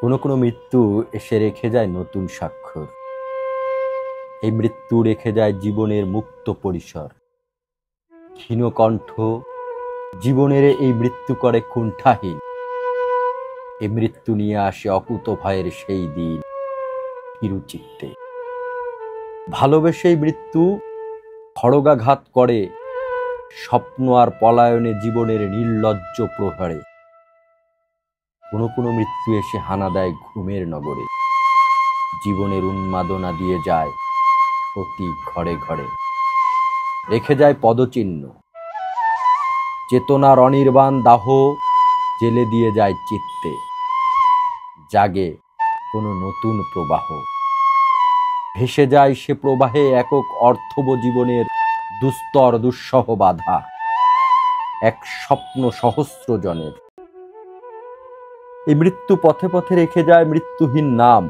কোনো কোনো মৃত্যু এসে রেখে যায় নতুন স্বাক্ষর। এই মৃত্যু রেখে যায় জীবনের মুক্ত পরিসর। ক্ষীণ কণ্ঠ জীবনের এই মৃত্যু করে কুণ্ঠাহীন। এই মৃত্যু নিয়ে আসে অকুত ভয়ের সেই দিন চিরচিত্তে। ভালোবেসেই মৃত্যু খড়গাঘাত করে স্বপ্ন আর পলায়নে জীবনের নির্লজ্জ প্রহারে। কোনো কোনো মৃত্যু এসে হানা দেয় ঘুমের নগরে, জীবনের উন্মাদনা দিয়ে যায় প্রতি ঘরে ঘরে, রেখে যায় পদচিহ্ন। চেতনার অনির্বাণ দাহ জেলে দিয়ে যায় চিত্তে, জাগে কোনো নতুন প্রবাহ। ভেসে যায় সে প্রবাহে একক অর্থব জীবনের দুস্তর দুঃসহ বাধা, এক স্বপ্ন সহস্র জনের। এই মৃত্যু পথে পথে রেখে যায় মৃত্যুহীন নাম,